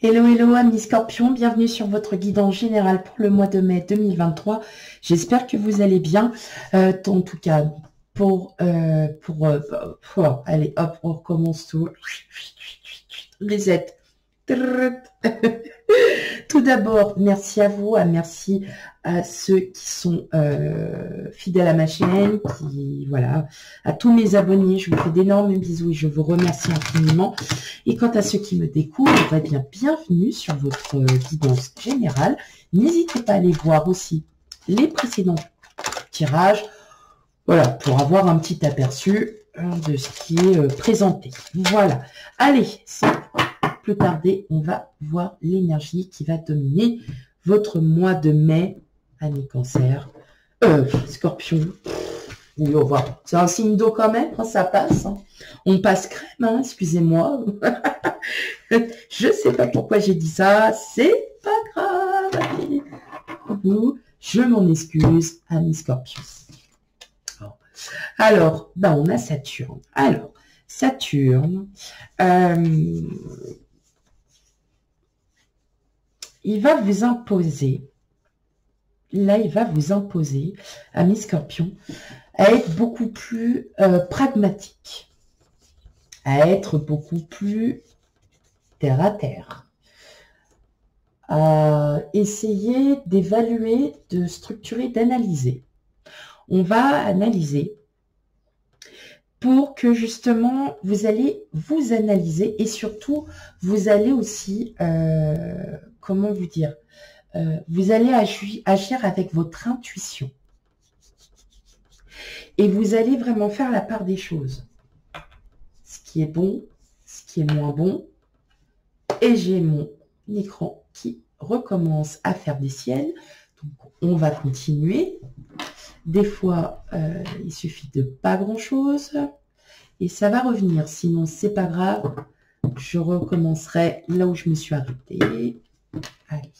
Hello, hello, amis Scorpion, bienvenue sur votre guidance générale pour le mois de mai 2023. J'espère que vous allez bien. En tout cas, allez, hop, on recommence tout. Reset. Tout d'abord, merci à vous, merci à ceux qui sont fidèles à ma chaîne, voilà, à tous mes abonnés, je vous fais d'énormes bisous et je vous remercie infiniment. Et quant à ceux qui me découvrent, bienvenue sur votre guidance générale. N'hésitez pas à aller voir aussi les précédents tirages, voilà, pour avoir un petit aperçu de ce qui est présenté. Voilà, allez, sans plus tarder, on va voir l'énergie qui va dominer votre mois de mai, année Cancer, Scorpion. Oui, on va. C'est un signe d'eau quand même, hein, ça passe. Hein. On passe crème, hein, excusez-moi. Je sais pas pourquoi j'ai dit ça, c'est pas grave. Je m'en excuse, amis Scorpion. Alors, on a Saturne. Alors, Saturne, il va vous imposer, là, il va vous imposer, amis Scorpion, à être beaucoup plus pragmatique, à être beaucoup plus terre à terre, à essayer d'évaluer, de structurer, d'analyser. On va analyser pour que justement vous allez vous analyser et surtout vous allez aussi, comment vous dire, vous allez agir avec votre intuition. Et vous allez vraiment faire la part des choses. Ce qui est bon, ce qui est moins bon. Et j'ai mon écran qui recommence à faire des ciels. Donc, on va continuer. Des fois, il suffit de pas grand-chose. Et ça va revenir. Sinon, c'est pas grave. Je recommencerai là où je me suis arrêtée. Allez.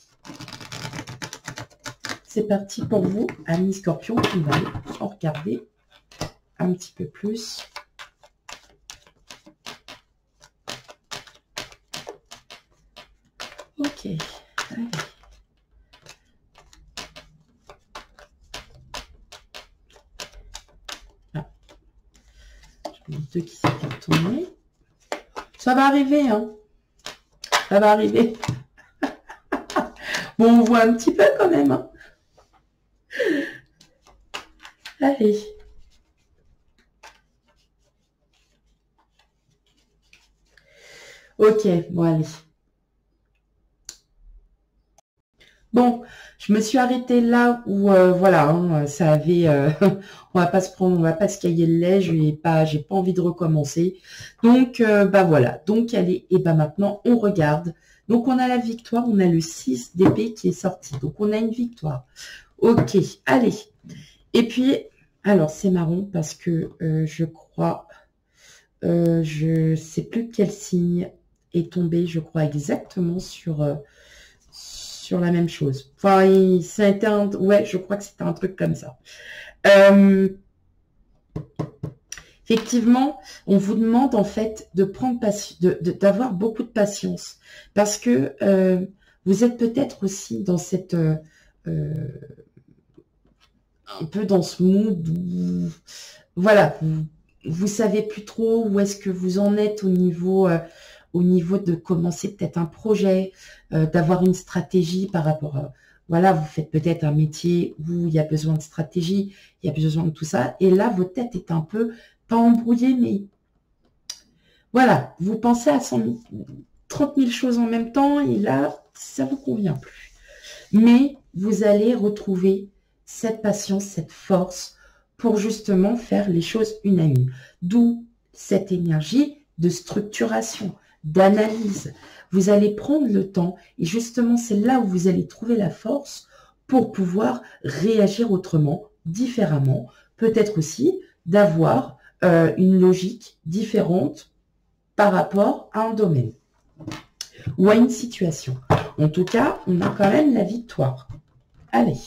C'est parti pour vous, amis Scorpion. On va aller en regarder un petit peu plus. Ok. Allez. Ah. J'en ai deux qui s'est tourné. Ça va arriver, hein. Ça va arriver. Bon, on voit un petit peu quand même, hein. Allez. Ok, bon, allez. Bon, je me suis arrêtée là où, voilà, hein, ça avait... on va pas se prendre, on va pas se cailler le lait, j'ai pas envie de recommencer. Donc, voilà. Donc, allez, et maintenant, on regarde. Donc, on a la victoire, on a le 6 d'épée qui est sorti. Donc, on a une victoire. Ok, allez. Et puis, alors, c'est marrant parce que je crois... je sais plus quel signe est tombé, je crois exactement sur la même chose. Enfin, ouais, je crois que c'était un truc comme ça. Effectivement, on vous demande en fait de prendre d'avoir beaucoup de patience parce que vous êtes peut-être aussi dans cette un peu dans ce mood où, voilà, vous savez plus trop où est-ce que vous en êtes au niveau de commencer peut-être un projet, d'avoir une stratégie par rapport à, voilà, vous faites peut-être un métier où il y a besoin de stratégie, il y a besoin de tout ça, et là, votre tête est un peu, pas embrouillée, mais voilà, vous pensez à 30 000 choses en même temps, et là, ça vous convient plus. Mais vous allez retrouver cette patience, cette force pour justement faire les choses une à une. D'où cette énergie de structuration, d'analyse. Vous allez prendre le temps et justement, c'est là où vous allez trouver la force pour pouvoir réagir autrement, différemment. Peut-être aussi d'avoir une logique différente par rapport à un domaine ou à une situation. En tout cas, on a quand même la victoire. Allez.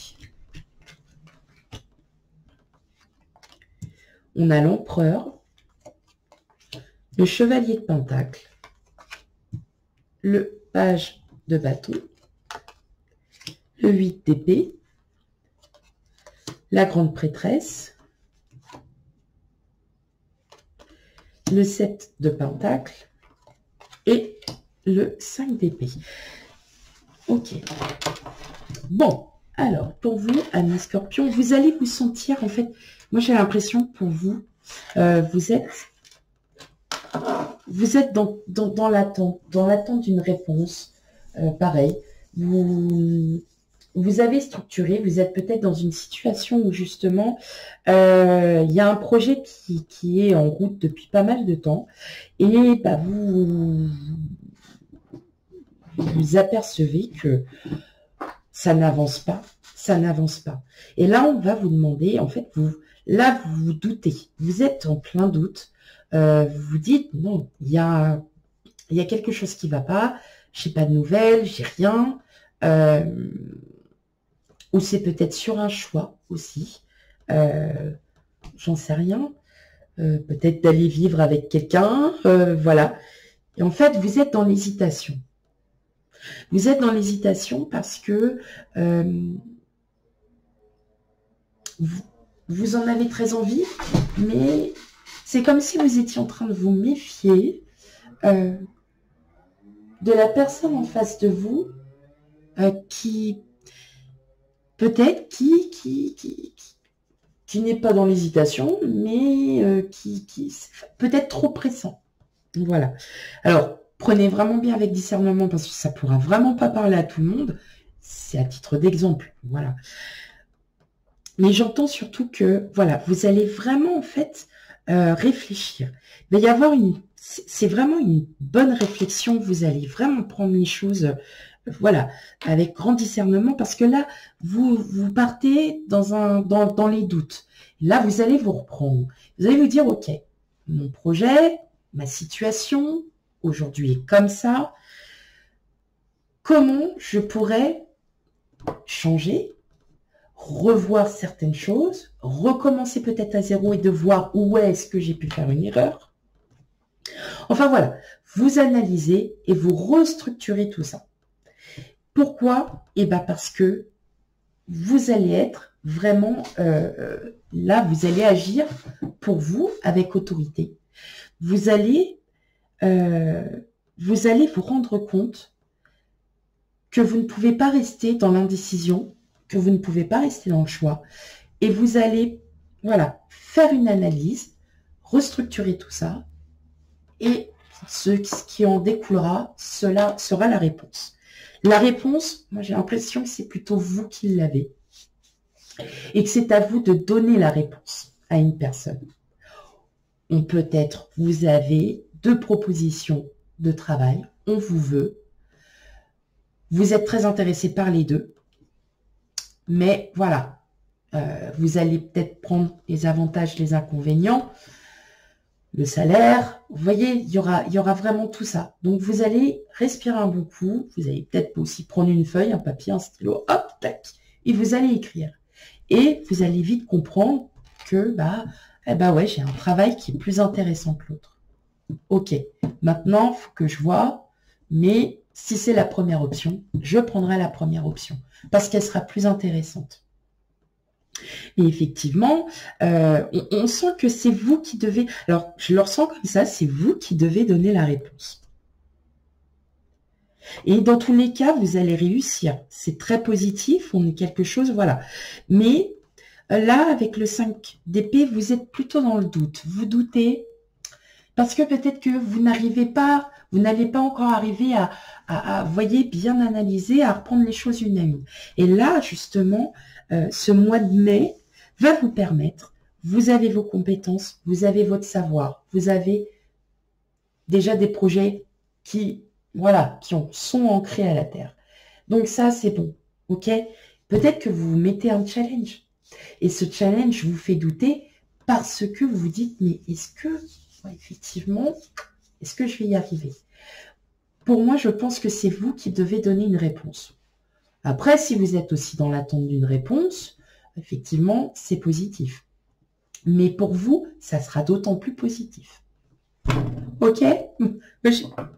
On a l'empereur, le chevalier de Pentacle, le page de bâton, le 8 d'épée, la grande prêtresse, le 7 de pentacle et le 5 d'épée. Ok. Bon, alors, pour vous, amis scorpions, vous allez vous sentir, en fait, moi j'ai l'impression pour vous, vous êtes dans l'attente d'une réponse. Pareil, vous avez structuré, vous êtes peut-être dans une situation où justement, il y a un projet qui est en route depuis pas mal de temps et bah, vous apercevez que ça n'avance pas, ça n'avance pas. Et là, on va vous demander, en fait, vous vous doutez, vous êtes en plein doute, vous vous dites, non, il y a quelque chose qui ne va pas, j'ai pas de nouvelles, j'ai rien, ou c'est peut-être sur un choix aussi, j'en sais rien, peut-être d'aller vivre avec quelqu'un, voilà. Et en fait, vous êtes dans l'hésitation. Vous êtes dans l'hésitation parce que vous en avez très envie, mais c'est comme si vous étiez en train de vous méfier de la personne en face de vous qui peut-être qui n'est pas dans l'hésitation, mais qui peut-être trop pressant. Voilà. Alors, prenez vraiment bien avec discernement parce que ça ne pourra vraiment pas parler à tout le monde. C'est à titre d'exemple. Voilà. Mais j'entends surtout que, voilà, vous allez vraiment, en fait, réfléchir. Il va y avoir c'est vraiment une bonne réflexion. Vous allez vraiment prendre les choses, voilà, avec grand discernement parce que là, vous partez dans les doutes. Là, vous allez vous reprendre. Vous allez vous dire, OK, mon projet, ma situation, aujourd'hui est comme ça. Comment je pourrais changer, revoir certaines choses, recommencer peut-être à zéro et de voir où est-ce que j'ai pu faire une erreur. Enfin voilà, vous analysez et vous restructurez tout ça. Pourquoi? Eh bien parce que vous allez être vraiment, là vous allez agir pour vous avec autorité. Vous allez vous rendre compte que vous ne pouvez pas rester dans l'indécision, que vous ne pouvez pas rester dans le choix. Et vous allez, voilà, faire une analyse, restructurer tout ça. Et ce qui en découlera, cela sera la réponse. La réponse, moi j'ai l'impression que c'est plutôt vous qui l'avez. Et que c'est à vous de donner la réponse à une personne. Peut-être vous avez 2 propositions de travail, on vous veut. Vous êtes très intéressé par les 2. Mais voilà, vous allez peut-être prendre les avantages, les inconvénients, le salaire. Vous voyez, il y aura vraiment tout ça. Donc, vous allez respirer un bon coup. Vous allez peut-être aussi prendre une feuille, un papier, un stylo, hop, tac, et vous allez écrire. Et vous allez vite comprendre que, ouais, j'ai un travail qui est plus intéressant que l'autre. Ok, maintenant, il faut que je vois, mais si c'est la première option, je prendrai la première option parce qu'elle sera plus intéressante. Et effectivement, on sent que c'est vous qui devez... Alors, je le ressens comme ça, c'est vous qui devez donner la réponse. Et dans tous les cas, vous allez réussir. C'est très positif, on est quelque chose, voilà. Mais là, avec le 5 d'épée, vous êtes plutôt dans le doute. Vous doutez parce que peut-être que vous n'allez pas encore arriver à, vous voyez, bien analyser, à reprendre les choses une à une. Et là, justement, ce mois de mai va vous permettre, vous avez vos compétences, vous avez votre savoir, vous avez déjà des projets qui sont ancrés à la terre. Donc ça, c'est bon, ok? Peut-être que vous vous mettez un challenge. Et ce challenge vous fait douter parce que vous vous dites, mais est-ce que, effectivement, est-ce que je vais y arriver? Pour moi, je pense que c'est vous qui devez donner une réponse. Après, si vous êtes aussi dans l'attente d'une réponse, effectivement, c'est positif. Mais pour vous, ça sera d'autant plus positif. Ok?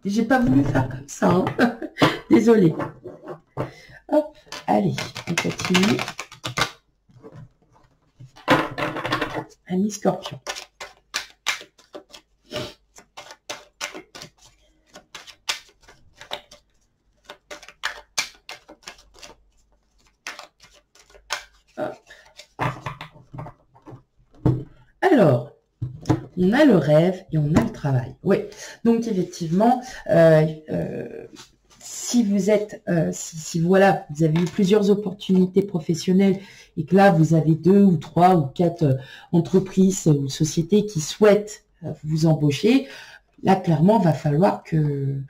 J'ai pas voulu faire comme ça. Hein. Désolée. Hop, allez, on continue. Ami Scorpion. Hop. Alors, on a le rêve et on a le travail. Oui, donc effectivement, si vous êtes, si voilà, vous avez eu plusieurs opportunités professionnelles et que là, vous avez 2 ou 3 ou 4 entreprises ou sociétés qui souhaitent vous embaucher, là, clairement, va falloir que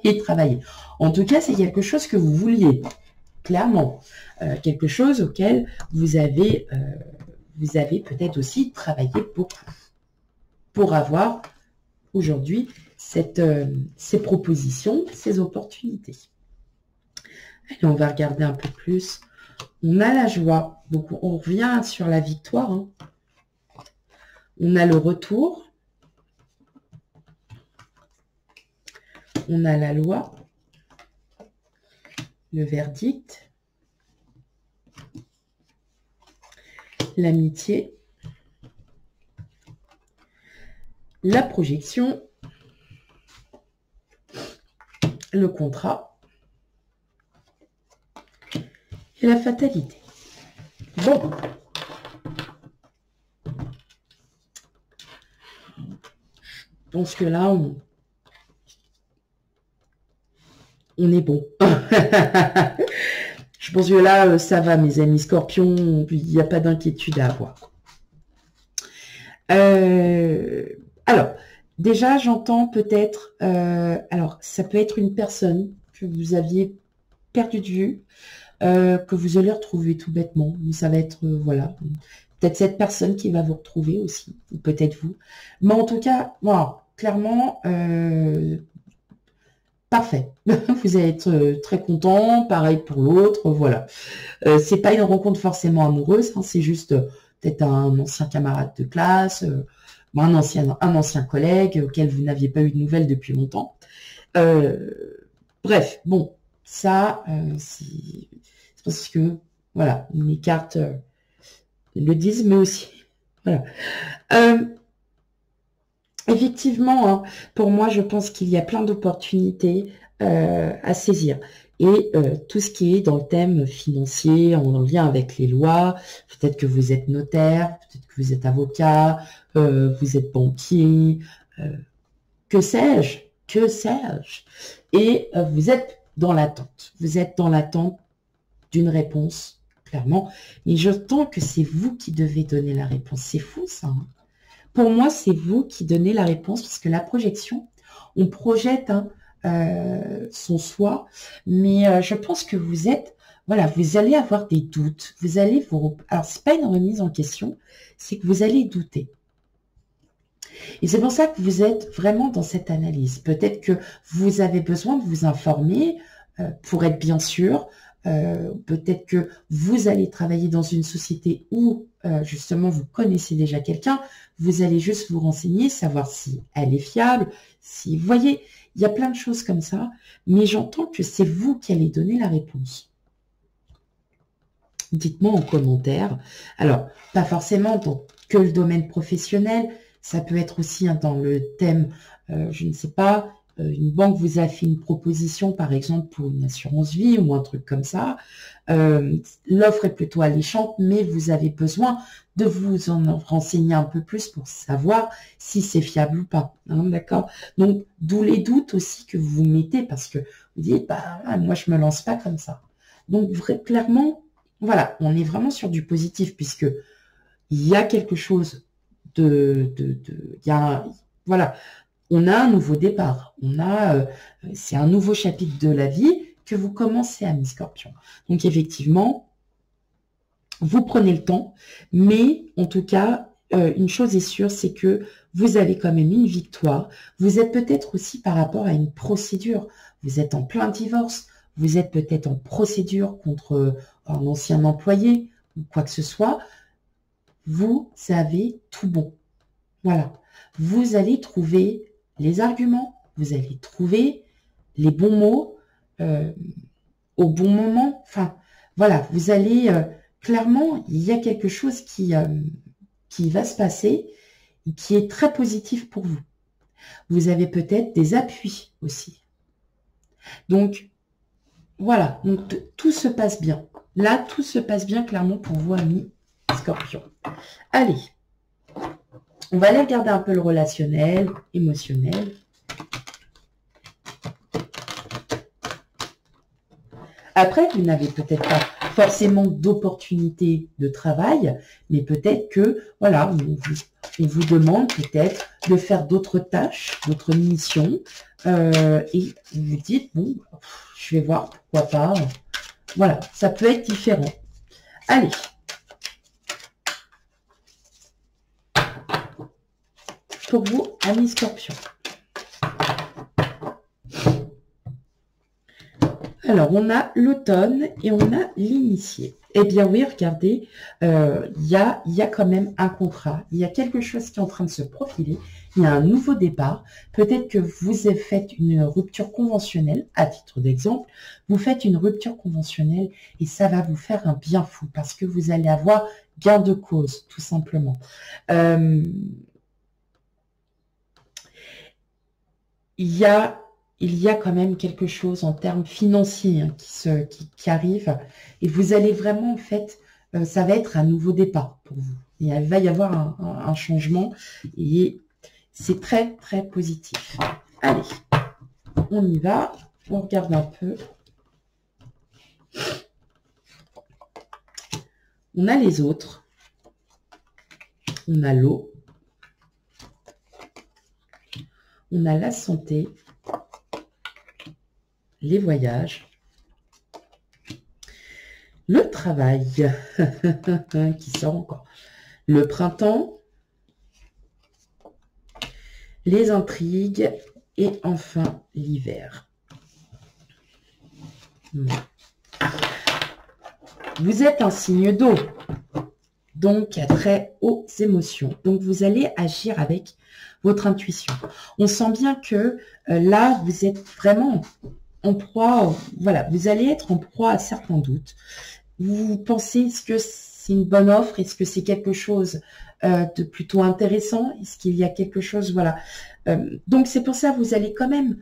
et travailler. En tout cas, c'est quelque chose que vous vouliez, clairement. Quelque chose auquel vous avez peut-être aussi travaillé beaucoup pour avoir aujourd'hui ces propositions, ces opportunités. Allez, on va regarder un peu plus. On a la joie, donc on revient sur la victoire. Hein. On a le retour. On a la loi, le verdict, l'amitié, la projection, le contrat et la fatalité. Bon. Je pense que là, on est bon. Je pense que là, ça va, mes amis scorpions. Il n'y a pas d'inquiétude à avoir. Alors, déjà, j'entends peut-être... alors, ça peut être une personne que vous aviez perdu de vue, que vous allez retrouver tout bêtement. Mais ça va être, voilà, peut-être cette personne qui va vous retrouver aussi, ou peut-être vous. Mais en tout cas, voilà, clairement... parfait. Vous allez être très content, pareil pour l'autre, voilà. C'est pas une rencontre forcément amoureuse, hein, c'est juste peut-être un ancien camarade de classe, un ancien collègue auquel vous n'aviez pas eu de nouvelles depuis longtemps. Bref, bon, ça, c'est parce que, voilà, mes cartes le disent, mais aussi, voilà. Effectivement, hein, pour moi, je pense qu'il y a plein d'opportunités à saisir. Et tout ce qui est dans le thème financier, en lien avec les lois, peut-être que vous êtes notaire, peut-être que vous êtes avocat, vous êtes banquier, que sais-je, et vous êtes dans l'attente. Vous êtes dans l'attente d'une réponse, clairement. Mais je sens que c'est vous qui devez donner la réponse. C'est fou, ça. Hein. Pour moi, c'est vous qui donnez la réponse, parce que la projection, on projette son soi, mais je pense que vous êtes, voilà, vous allez avoir des doutes, vous allez vous... Alors, c'est pas une remise en question, c'est que vous allez douter. Et c'est pour ça que vous êtes vraiment dans cette analyse. Peut-être que vous avez besoin de vous informer pour être bien sûr. Peut-être que vous allez travailler dans une société où justement vous connaissez déjà quelqu'un. Vous allez juste vous renseigner, savoir si elle est fiable. Si vous voyez, il y a plein de choses comme ça. Mais j'entends que c'est vous qui allez donner la réponse. Dites-moi en commentaire. Alors, pas forcément dans que le domaine professionnel. Ça peut être aussi hein, dans le thème, je ne sais pas, une banque vous a fait une proposition, par exemple, pour une assurance vie ou un truc comme ça. L'offre est plutôt alléchante, mais vous avez besoin de vous en renseigner un peu plus pour savoir si c'est fiable ou pas. Hein, d'accord? Donc, d'où les doutes aussi que vous mettez, parce que vous dites, bah, moi, je me lance pas comme ça. Donc, clairement, voilà, on est vraiment sur du positif, puisque il y a quelque chose voilà, on a un nouveau départ, c'est un nouveau chapitre de la vie que vous commencez à mi-scorpion. Donc effectivement, vous prenez le temps, mais en tout cas, une chose est sûre, c'est que vous avez quand même une victoire. Vous êtes peut-être aussi par rapport à une procédure. Vous êtes en plein divorce, vous êtes peut-être en procédure contre un ancien employé ou quoi que ce soit. Vous avez tout bon. Voilà. Vous allez trouver les arguments, vous allez trouver les bons mots au bon moment. Enfin, voilà, vous allez... clairement, il y a quelque chose qui va se passer et qui est très positif pour vous. Vous avez peut-être des appuis aussi. Donc, voilà. Donc, tout se passe bien. Là, tout se passe bien clairement pour vous, amis Scorpion. Allez. On va aller regarder un peu le relationnel, émotionnel. Après, vous n'avez peut-être pas forcément d'opportunité de travail, mais peut-être que, voilà, on vous demande peut-être de faire d'autres tâches, d'autres missions, et vous vous dites, bon, je vais voir, pourquoi pas. Voilà, ça peut être différent. Allez. Pour vous, amis Scorpion. Alors, on a l'automne et on a l'initié. Eh bien oui, regardez, il y a quand même un contrat. Il y a quelque chose qui est en train de se profiler. Il y a un nouveau départ. Peut-être que vous faites une rupture conventionnelle, à titre d'exemple. Vous faites une rupture conventionnelle et ça va vous faire un bien fou parce que vous allez avoir gain de cause, tout simplement. Il y a quand même quelque chose en termes financiers hein, qui arrive. Et vous allez vraiment, en fait, ça va être un nouveau départ pour vous. Et il va y avoir un changement. Et c'est très, très positif. Allez, on y va. On regarde un peu. On a les autres. On a l'eau. On a la santé. Les voyages, le travail qui sort encore, le printemps, les intrigues et enfin l'hiver. Vous êtes un signe d'eau, donc à très hautes émotions. Donc vous allez agir avec votre intuition. On sent bien que là, vous êtes vraiment en proie, voilà, vous allez être en proie à certains doutes. Vous pensez, est-ce que c'est une bonne offre? Est-ce que c'est quelque chose de plutôt intéressant? Est-ce qu'il y a quelque chose, voilà. Donc, c'est pour ça que vous allez quand même,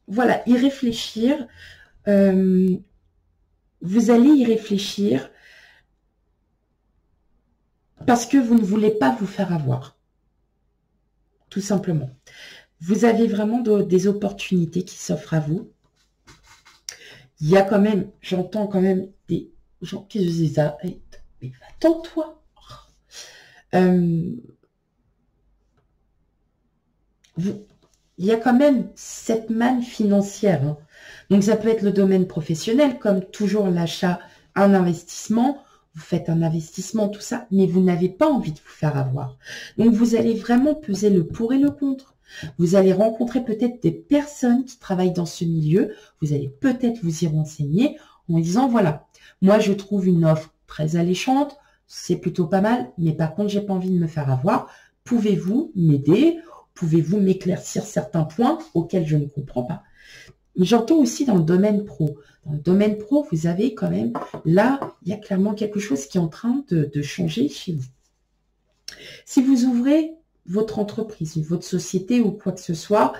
voilà, y réfléchir. Vous allez y réfléchir parce que vous ne voulez pas vous faire avoir. Tout simplement. Vous avez vraiment des opportunités qui s'offrent à vous. Il y a quand même, j'entends quand même des gens qui se disent, ah, mais va-t'en toi. Il y a quand même cette manne financière. Hein. Donc ça peut être le domaine professionnel, comme toujours l'achat, un investissement. Vous faites un investissement, tout ça, mais vous n'avez pas envie de vous faire avoir. Donc vous allez vraiment peser le pour et le contre. Vous allez rencontrer peut-être des personnes qui travaillent dans ce milieu. Vous allez peut-être vous y renseigner en disant, voilà, moi je trouve une offre très alléchante, c'est plutôt pas mal, mais par contre, j'ai pas envie de me faire avoir. Pouvez-vous m'aider? Pouvez-vous m'éclaircir certains points auxquels je ne comprends pas? J'entends aussi dans le domaine pro. Dans le domaine pro, vous avez quand même, là, il y a clairement quelque chose qui est en train de changer chez vous. Si vous ouvrez votre entreprise, votre société ou quoi que ce soit,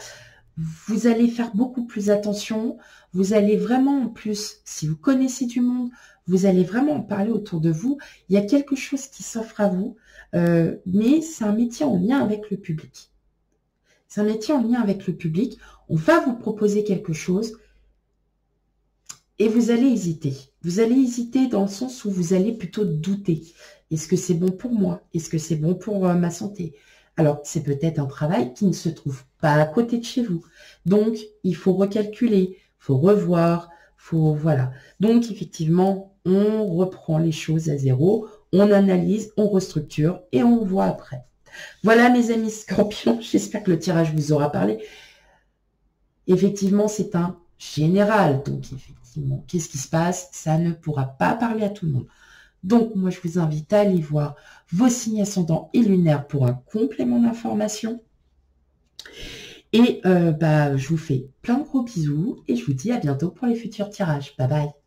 vous allez faire beaucoup plus attention. Vous allez vraiment, en plus, si vous connaissez du monde, vous allez vraiment en parler autour de vous. Il y a quelque chose qui s'offre à vous, mais c'est un métier en lien avec le public. C'est un métier en lien avec le public. On va vous proposer quelque chose et vous allez hésiter. Vous allez hésiter dans le sens où vous allez plutôt douter. Est-ce que c'est bon pour moi? Est-ce que c'est bon pour ma santé? Alors, c'est peut-être un travail qui ne se trouve pas à côté de chez vous. Donc, il faut recalculer, il faut revoir, voilà. Donc, effectivement, on reprend les choses à zéro, on analyse, on restructure et on voit après. Voilà, mes amis Scorpions, j'espère que le tirage vous aura parlé. Effectivement, c'est un général. Donc, effectivement, qu'est-ce qui se passe? Ça ne pourra pas parler à tout le monde. Donc, moi, je vous invite à aller voir vos signes ascendants et lunaires pour un complément d'information. Et je vous fais plein de gros bisous et je vous dis à bientôt pour les futurs tirages. Bye bye.